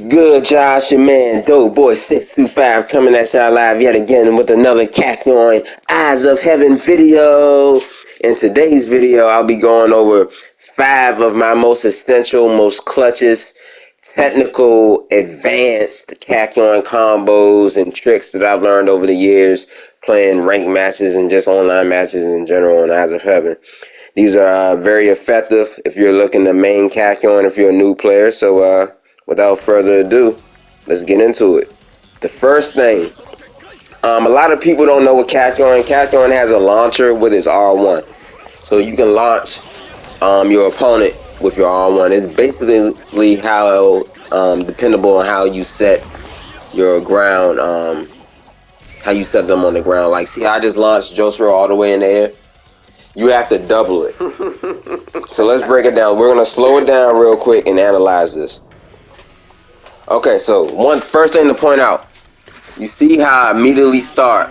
good, y'all? It's your man, Dope Boy 625, coming at y'all live yet again with another Kakyoin Eyes of Heaven video. In today's video, I'll be going over 5 of my most essential, most clutchest, technical, advanced Kakyoin combos and tricks that I've learned over the years playing ranked matches and just online matches in general on Eyes of Heaven. These are very effective if you're looking to main Kakyoin if you're a new player. So without further ado, let's get into it. The first thing, a lot of people don't know what Kakyoin. Kakyoin has a launcher with his R1. So you can launch your opponent with your R1. It's basically how, dependable on how you set your ground, how you set them on the ground. Like, see, I just launched Joseph all the way in the air. You have to double it. So let's break it down. We're going to slow it down real quick and analyze this. Okay, so first thing to point out, you see how I immediately start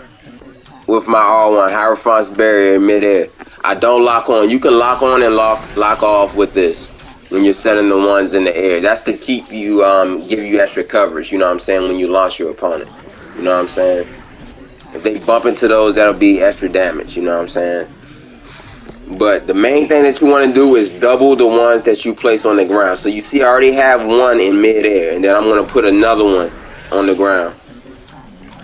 with my R1, high response barrier in midair. I don't lock on. You can lock on and lock off with this when you're setting the ones in the air. That's to keep you, give you extra coverage, you know what I'm saying, when you launch your opponent. You know what I'm saying? If they bump into those, that'll be extra damage, you know what I'm saying? But the main thing that you want to do is double the ones that you place on the ground. So you see I already have one in midair, and then I'm going to put another one on the ground.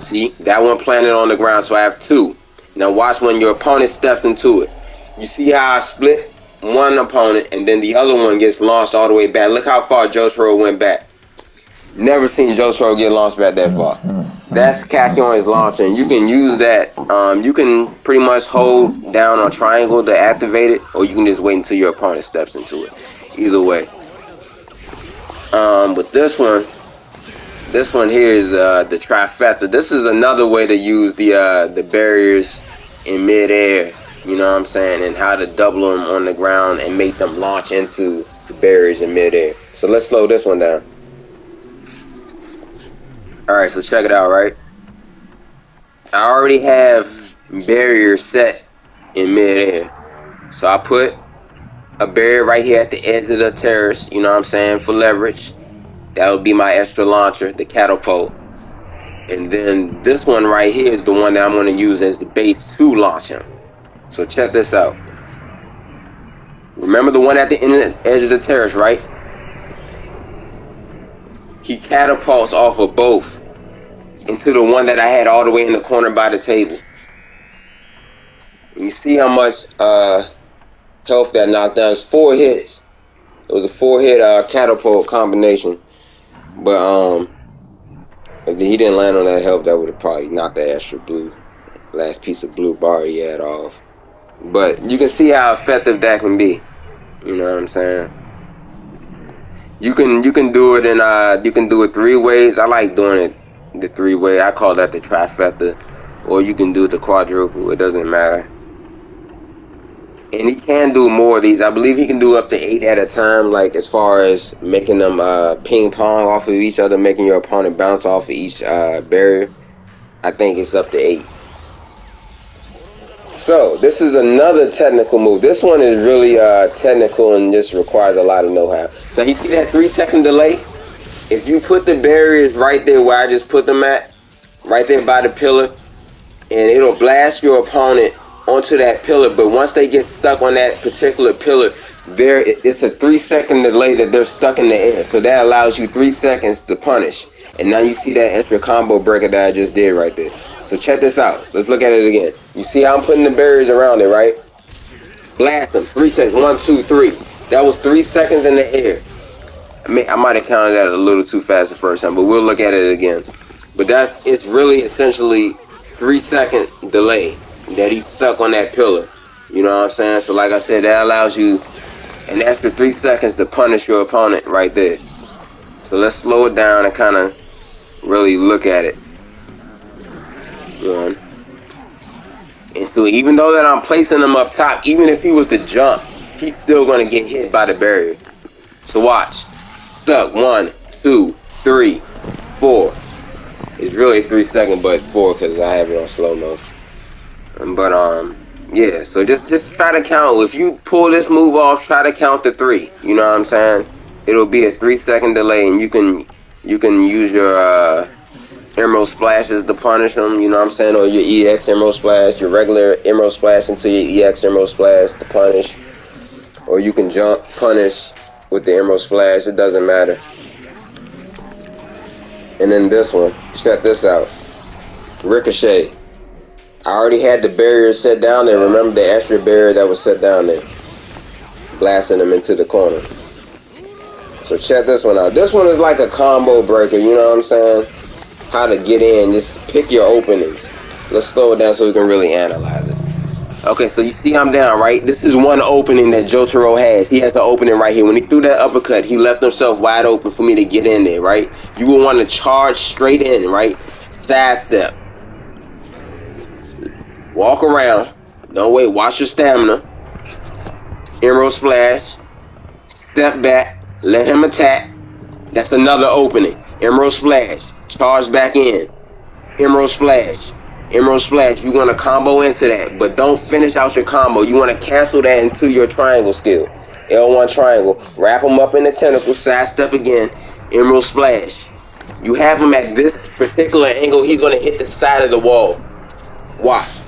See, that one planted on the ground, so I have 2. Now watch when your opponent steps into it. You see how I split one opponent, and then the other one gets launched all the way back. Look how far Jotaro went back. Never seen Jotaro get launched back that far. That's Kakyoin's launcher, and you can use that. You can pretty much hold down on triangle to activate it, or you can just wait until your opponent steps into it. Either way. With this one here is the trifecta. This is another way to use the barriers in midair. You know what I'm saying, and how to double them on the ground and make them launch into the barriers in midair. So let's slow this one down. Alright, so check it out, right? I already have barriers set in midair. So I put a barrier right here at the edge of the terrace, you know what I'm saying, for leverage. That would be my extra launcher, the catapult. And then this one right here is the one that I'm going to use as the base to launch him. So check this out. Remember the one at the edge of the terrace, right? He catapults off of both into the one that I had all the way in the corner by the table. You see how much health that knocked down. It's 4 hits. It was a 4-hit catapult combination. But if he didn't land on that health, that would have probably knocked that extra last piece of blue bar he had off. But you can see how effective that can be. You know what I'm saying? You can do it in you can do it 3 ways. I like doing it the 3-way. I call that the trifecta. Or you can do the quadruple. It doesn't matter. And he can do more of these. I believe he can do up to 8 at a time, like as far as making them ping pong off of each other, making your opponent bounce off of each barrier. I think it's up to 8. So this is another technical move. This one is really technical and just requires a lot of know-how. So you see that 3-second delay? If you put the barriers right there where I just put them at, right there by the pillar, and it'll blast your opponent onto that pillar, but once they get stuck on that particular pillar, it's a 3-second delay that they're stuck in the air. So that allows you 3 seconds to punish. And now you see that extra combo breaker that I just did right there. So check this out. Let's look at it again. You see how I'm putting the barriers around it, right? Blast them. 3 seconds. 1, 2, 3. That was 3 seconds in the air. I might have counted that a little too fast the first time, but we'll look at it again. But it's really essentially 3-second delay that he's stuck on that pillar. You know what I'm saying? So like I said, that allows you an extra 3 seconds to punish your opponent right there. So let's slow it down and kind of really look at it. 1 and 2. Even though that I'm placing him up top, even if he was to jump, he's still going to get hit by the barrier. So watch. Stuck. 1, 2, 3, 4. It's really 3 seconds, but 4 because I have it on slow mo. But yeah. So just try to count. If you pull this move off, try to count to 3. You know what I'm saying? It'll be a 3-second delay, and you can You can use your Emerald Splashes to punish them, you know what I'm saying? Or your EX Emerald Splash, your regular Emerald Splash into your EX Emerald Splash to punish. Or you can jump, punish with the Emerald Splash, it doesn't matter. And then this one, check this out. Ricochet. I already had the barrier set down there. Remember the extra barrier that was set down there? Blasting them into the corner. So check this one out. This one is like a combo breaker, you know what I'm saying? How to get in, just pick your openings. Let's slow it down so we can really analyze it. Okay, so you see I'm down, right? This is one opening that Jotaro has. He has the opening right here. When he threw that uppercut, he left himself wide open for me to get in there, right? You will want to charge straight in, right? Sidestep. Walk around. Don't wait. Watch your stamina. Emerald Splash. Step back. Let him attack. That's another opening. Emerald Splash. Charge back in. Emerald Splash. Emerald Splash. You want to combo into that, but don't finish out your combo. You want to cancel that into your triangle skill. L1 triangle. Wrap him up in the tentacle. Sidestep again. Emerald Splash. You have him at this particular angle. He's going to hit the side of the wall. Watch.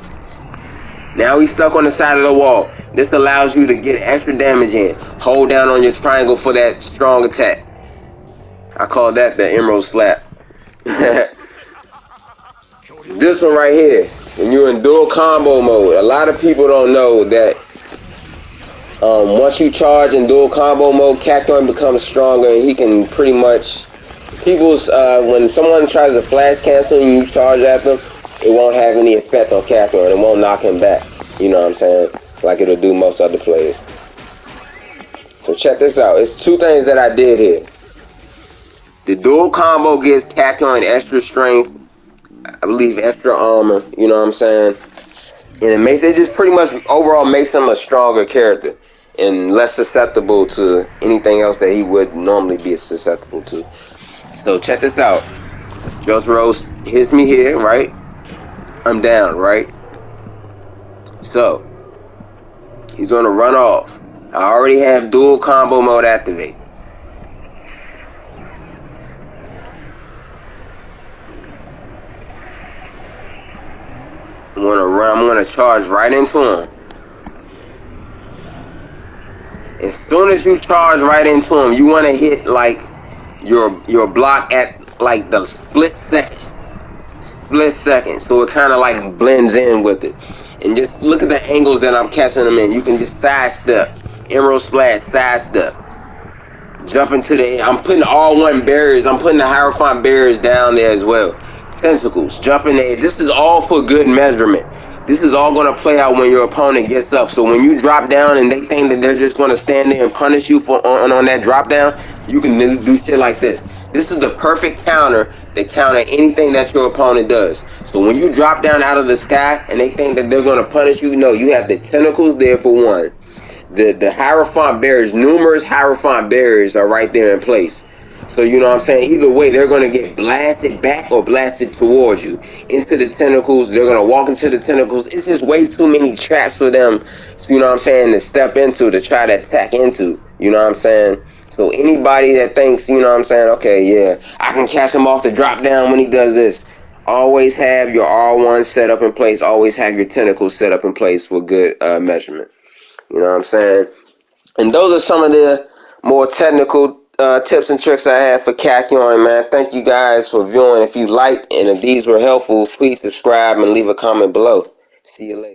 Now he's stuck on the side of the wall. This allows you to get extra damage in. Hold down on your triangle for that strong attack. I call that the Emerald Slap. This one right here, when you're in dual combo mode, a lot of people don't know that once you charge in dual combo mode, Kakyoin becomes stronger and he can pretty much... when someone tries to flash cancel and you charge at them, it won't have any effect on Kakyoin. It won't knock him back. You know what I'm saying? Like it'll do most other players. So check this out. It's two things that I did here. The dual combo gives Kakyoin extra strength. I believe extra armor. You know what I'm saying? And it just pretty much overall makes him a stronger character. And less susceptible to anything else that he would normally be susceptible to. So check this out. Jotaro hits me here, right? I'm down, right? So, he's going to run off. I already have dual combo mode activate. I'm going to charge right into him. As soon as you charge right into him, you want to hit like your block at like the split second. So it kind of like blends in with it. And just look at the angles that I'm catching them in. You can just sidestep. Emerald Splash, sidestep. Jump into the... I'm putting all one barriers. I'm putting the Hierophant barriers down there as well. Tentacles, jump in there. This is all for good measurement. This is all going to play out when your opponent gets up. So when you drop down and they think that they're just going to stand there and punish you on that drop down, you can do shit like this. This is the perfect counter to counter anything that your opponent does. So when you drop down out of the sky and they think that they're going to punish you, no, you have the tentacles there for one. The Hierophant barriers, numerous Hierophant barriers are right there in place. So you know what I'm saying? Either way, they're going to get blasted back or blasted towards you. Into the tentacles, they're going to walk into the tentacles. It's just way too many traps for them, so, you know what I'm saying, to step into, to try to attack into. You know what I'm saying? So anybody that thinks, you know what I'm saying, okay, yeah, I can catch him off the drop down when he does this. Always have your R1 set up in place. Always have your tentacles set up in place for good measurement. You know what I'm saying? And those are some of the more technical tips and tricks I have for Kakyoin, man. Thank you guys for viewing. If you liked and if these were helpful, please subscribe and leave a comment below. See you later.